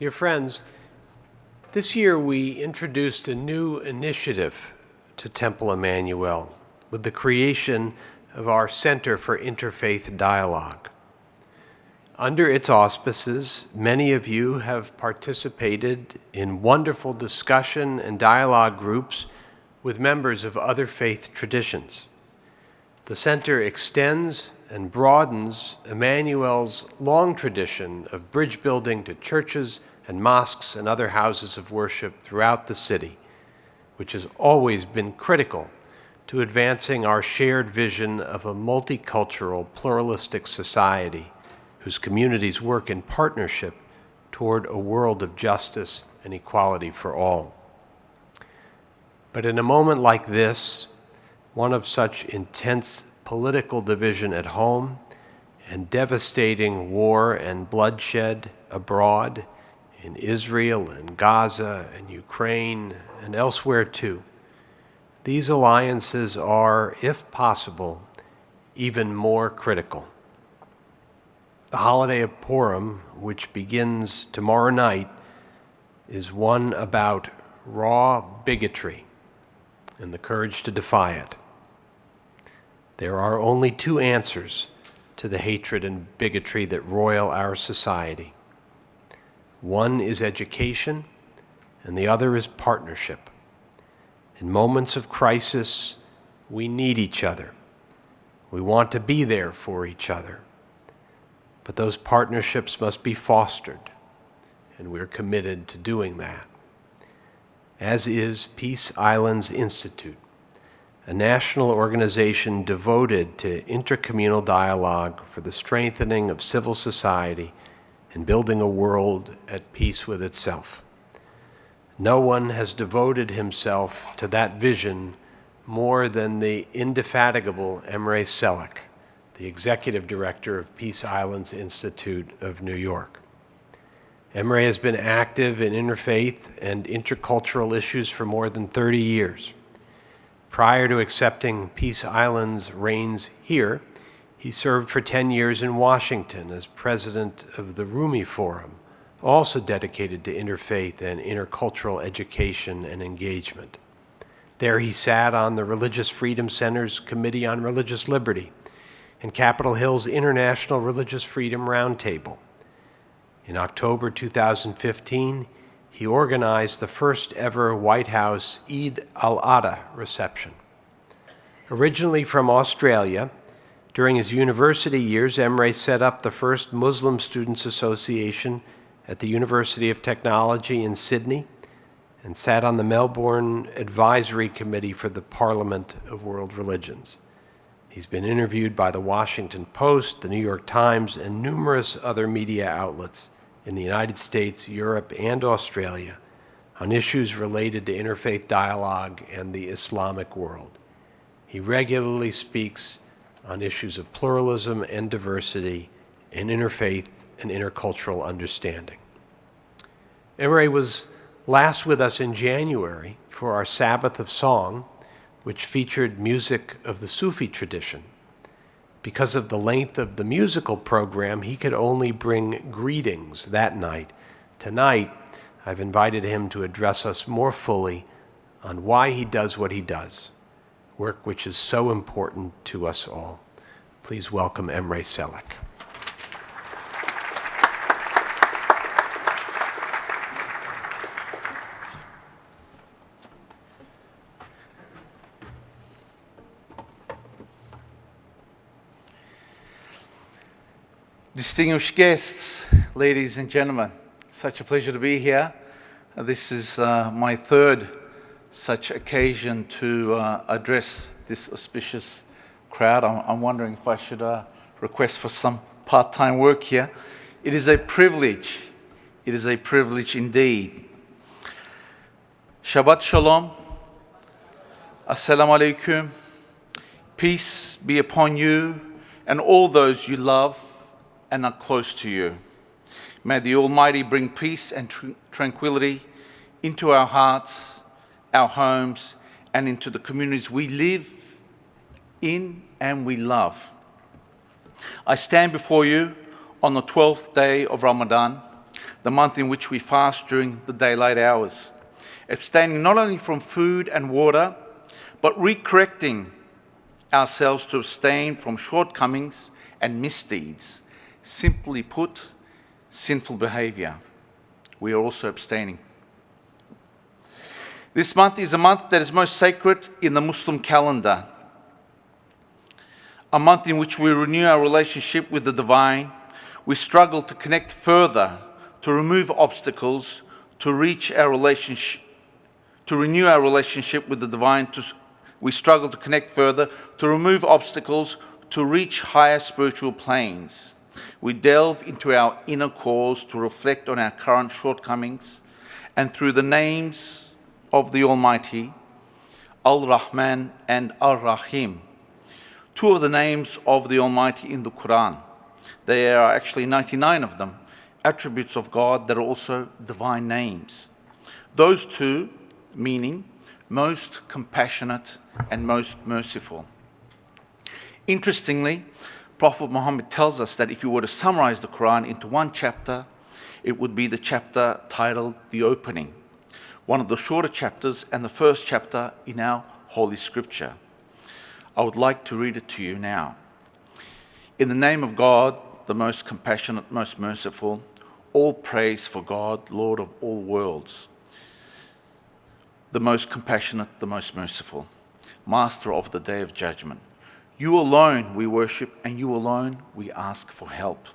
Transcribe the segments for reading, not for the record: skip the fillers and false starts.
Dear friends, this year we introduced a new initiative to Temple Emanu-El with the creation of our Center for Interfaith Dialogue. Under its auspices, many of you have participated in wonderful discussion and dialogue groups with members of other faith traditions. The center extends and broadens Emanu-El's long tradition of bridge building to churches and mosques and other houses of worship throughout the city, which has always been critical to advancing our shared vision of a multicultural, pluralistic society whose communities work in partnership toward a world of justice and equality for all. But in a moment like this, one of such intense political division at home and devastating war and bloodshed abroad in Israel and Gaza and Ukraine and elsewhere too, these alliances are, if possible, even more critical. The holiday of Purim, which begins tomorrow night, is one about raw bigotry and the courage to defy it. There are only two answers to the hatred and bigotry that roil our society. One is education, and the other is partnership. In moments of crisis, we need each other. We want to be there for each other. But those partnerships must be fostered, and we're committed to doing that. As is Peace Islands Institute, a national organization devoted to intercommunal dialogue for the strengthening of civil society and building a world at peace with itself. No one has devoted himself to that vision more than the indefatigable Emre Celik, the executive director of Peace Islands Institute of New York. Emre has been active in interfaith and intercultural issues for more than 30 years. Prior to accepting Peace Islands' reins here, he served for 10 years in Washington as president of the Rumi Forum, also dedicated to interfaith and intercultural education and engagement. There he sat on the Religious Freedom Center's Committee on Religious Liberty and Capitol Hill's International Religious Freedom Roundtable. In October 2015, he organized the first ever White House Eid al-Adha reception. Originally from Australia, during his university years, Emre set up the first Muslim Students Association at the University of Technology in Sydney and sat on the Melbourne Advisory Committee for the Parliament of World Religions. He's been interviewed by the Washington Post, the New York Times, and numerous other media outlets in the United States, Europe, and Australia on issues related to interfaith dialogue and the Islamic world. He regularly speaks on issues of pluralism and diversity in interfaith and intercultural understanding. Emre was last with us in January for our Sabbath of Song, which featured music of the Sufi tradition. Because of the length of the musical program, he could only bring greetings that night. Tonight, I've invited him to address us more fully on why he does what he does, work which is so important to us all. Please welcome Emre Celik. Distinguished guests, ladies and gentlemen, such a pleasure to be here. This is my third such occasion to address this auspicious crowd. I'm wondering if I should request for some part-time work here. It is a privilege. It is a privilege indeed. Shabbat Shalom. Assalamu alaikum. Peace be upon you and all those you love and are close to you. May the Almighty bring peace and tranquility into our hearts, our homes, and into the communities we live in and we love. I stand before you on the 12th day of Ramadan, the month in which we fast during the daylight hours, abstaining not only from food and water, but recorrecting ourselves to abstain from shortcomings and misdeeds. Simply put, sinful behavior. We are also abstaining. This month is a month that is most sacred in the Muslim calendar. A month in which we renew our relationship with the divine. We struggle to connect further, to remove obstacles, to reach our relationship, to renew our relationship with the divine. We struggle to connect further, to remove obstacles, to reach higher spiritual planes. We delve into our inner cores to reflect on our current shortcomings, and through the names of the Almighty, Al-Rahman and Ar-Rahim, two of the names of the Almighty in the Quran. There are actually 99 of them, attributes of God that are also divine names. Those two meaning most compassionate and most merciful. Interestingly, Prophet Muhammad tells us that if you were to summarize the Quran into one chapter, it would be the chapter titled The Opening, one of the shorter chapters and the first chapter in our Holy Scripture. I would like to read it to you now. In the name of God, the most compassionate, most merciful, all praise for God, Lord of all worlds, the most compassionate, the most merciful, Master of the Day of Judgment. You alone we worship, and you alone we ask for help.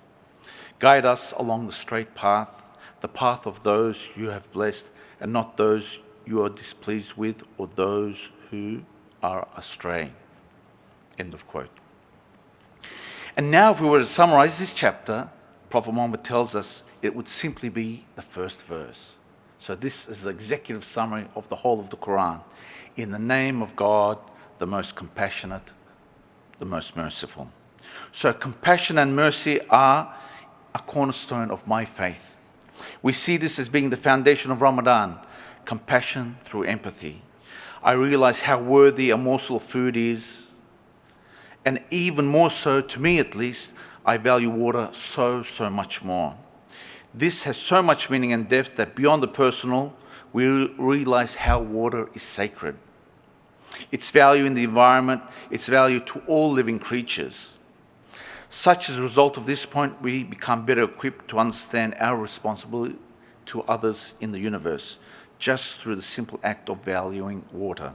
Guide us along the straight path, the path of those you have blessed, and not those you are displeased with or those who are astray. End of quote. And now if we were to summarize this chapter, Prophet Muhammad tells us it would simply be the first verse. So this is the executive summary of the whole of the Quran. In the name of God, the most compassionate, the most merciful. So compassion and mercy are a cornerstone of my faith. We see this as being the foundation of Ramadan, compassion through empathy. I realize how worthy a morsel of food is, and even more so, to me at least, I value water so much more. This has so much meaning and depth that beyond the personal, we realize how water is sacred. Its value in the environment, its value to all living creatures. Such as a result of this point, we become better equipped to understand our responsibility to others in the universe, just through the simple act of valuing water.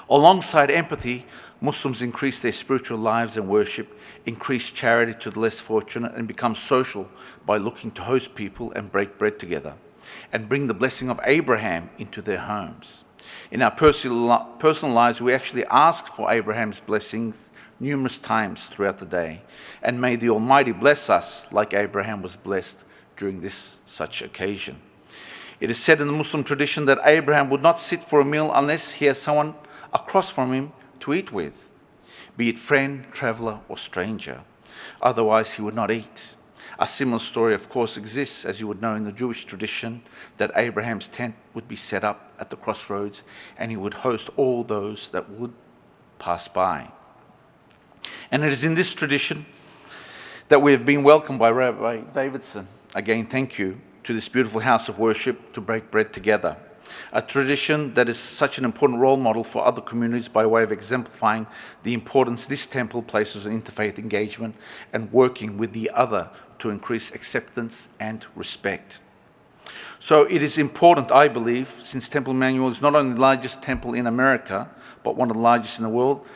Alongside empathy, Muslims increase their spiritual lives and worship, increase charity to the less fortunate, and become social by looking to host people and break bread together, and bring the blessing of Abraham into their homes. In our personal lives, we actually ask for Abraham's blessing numerous times throughout the day, and may the Almighty bless us like Abraham was blessed during this such occasion. It is said in the Muslim tradition that Abraham would not sit for a meal unless he has someone across from him to eat with, be it friend, traveller or stranger. Otherwise he would not eat. A similar story of course exists, as you would know, in the Jewish tradition, that Abraham's tent would be set up at the crossroads and he would host all those that would pass by. And it is in this tradition that we have been welcomed by Rabbi Davidson. Again, thank you, to this beautiful house of worship to break bread together. A tradition that is such an important role model for other communities by way of exemplifying the importance this temple places on interfaith engagement and working with the other to increase acceptance and respect. So it is important, I believe, since Temple Emanu-El is not only the largest temple in America, but one of the largest in the world,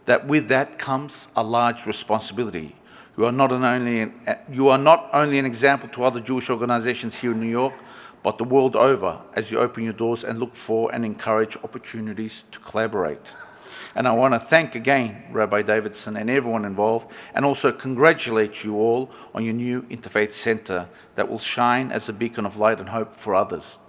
that with that comes a large responsibility. You are not only an example to other Jewish organizations here in New York, but the world over, as you open your doors and look for and encourage opportunities to collaborate. And I want to thank again Rabbi Davidson and everyone involved, and also congratulate you all on your new Interfaith Center that will shine as a beacon of light and hope for others.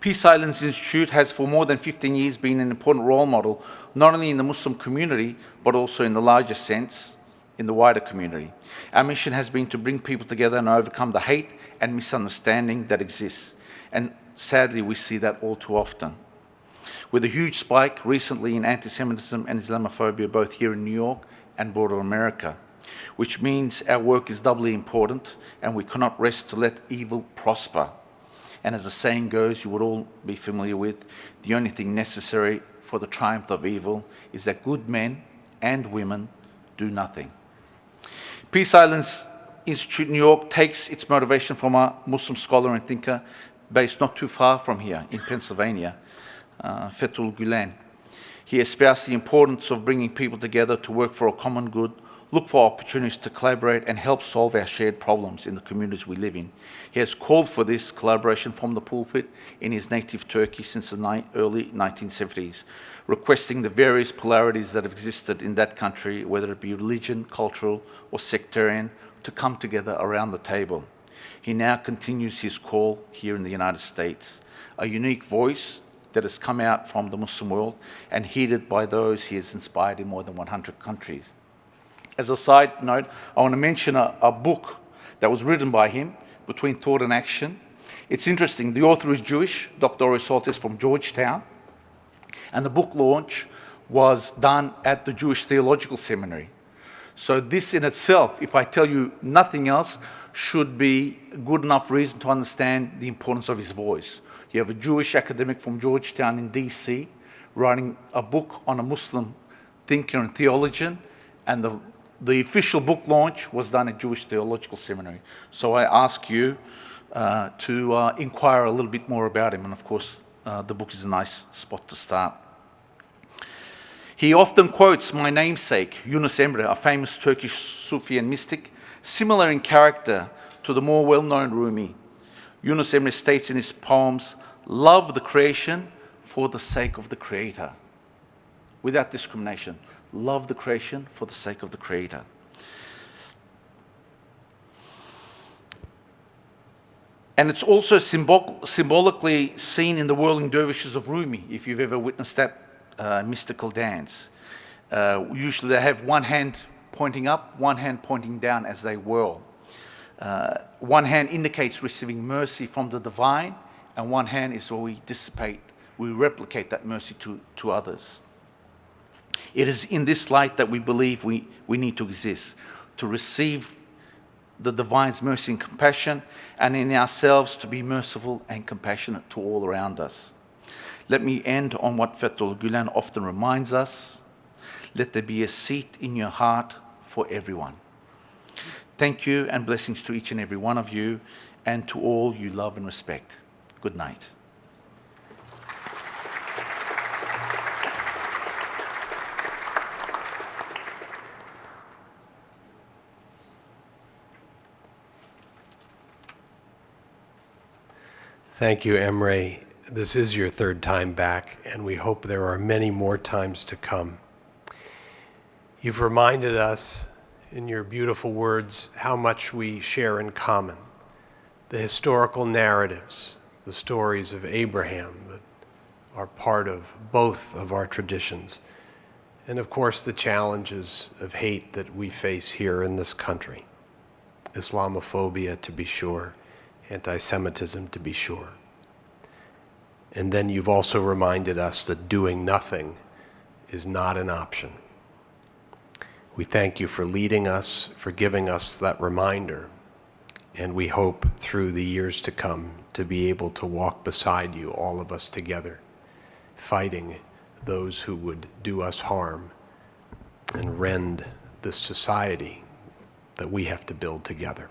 Peace Islands Institute has for more than 15 years been an important role model, not only in the Muslim community, but also in the larger sense, in the wider community. Our mission has been to bring people together and overcome the hate and misunderstanding that exists. And sadly, we see that all too often. With a huge spike recently in anti-Semitism and Islamophobia, both here in New York and broader America. which means our work is doubly important and we cannot rest to let evil prosper. And as the saying goes, you would all be familiar with, the only thing necessary for the triumph of evil is that good men and women do nothing. Peace Islands Institute New York takes its motivation from a Muslim scholar and thinker based not too far from here in Pennsylvania, Fethullah Gülen. He espoused the importance of bringing people together to work for a common good, look for opportunities to collaborate and help solve our shared problems in the communities we live in. He has called for this collaboration from the pulpit in his native Turkey since the early 1970s, requesting the various polarities that have existed in that country, whether it be religion, cultural or sectarian, to come together around the table. He now continues his call here in the United States, a unique voice that has come out from the Muslim world and heeded by those he has inspired in more than 100 countries. As a side note, I want to mention a book that was written by him, Between Thought and Action. It's interesting. The author is Jewish, Dr. Ori is from Georgetown, and the book launch was done at the Jewish Theological Seminary. So this in itself, if I tell you nothing else, should be good enough reason to understand the importance of his voice. You have a Jewish academic from Georgetown in DC writing a book on a Muslim thinker and theologian, and the official book launch was done at Jewish Theological Seminary. So I ask you to inquire a little bit more about him, and of course the book is a nice spot to start. He often quotes my namesake, Yunus Emre, a famous Turkish Sufi and mystic, similar in character to the more well-known Rumi. Yunus Emre states in his poems, "Love the creation for the sake of the Creator," without discrimination. Love the creation for the sake of the Creator. And it's also symbolically seen in the whirling dervishes of Rumi, if you've ever witnessed that mystical dance. Usually they have one hand pointing up, one hand pointing down as they whirl. One hand indicates receiving mercy from the divine, and one hand is where we replicate that mercy to others. It is in this light that we believe we need to exist, to receive the divine's mercy and compassion, and in ourselves to be merciful and compassionate to all around us. Let me end on what Fethullah Gülen often reminds us: let there be a seat in your heart for everyone. Thank you, and blessings to each and every one of you, and to all you love and respect. Good night. Thank you, Emre. This is your third time back, and we hope there are many more times to come. You've reminded us in your beautiful words how much we share in common. The historical narratives, the stories of Abraham that are part of both of our traditions, and of course the challenges of hate that we face here in this country. Islamophobia, to be sure, anti-Semitism, to be sure. And then you've also reminded us that doing nothing is not an option. We thank you for leading us, for giving us that reminder, and we hope through the years to come to be able to walk beside you, all of us together, fighting those who would do us harm and rend this society that we have to build together.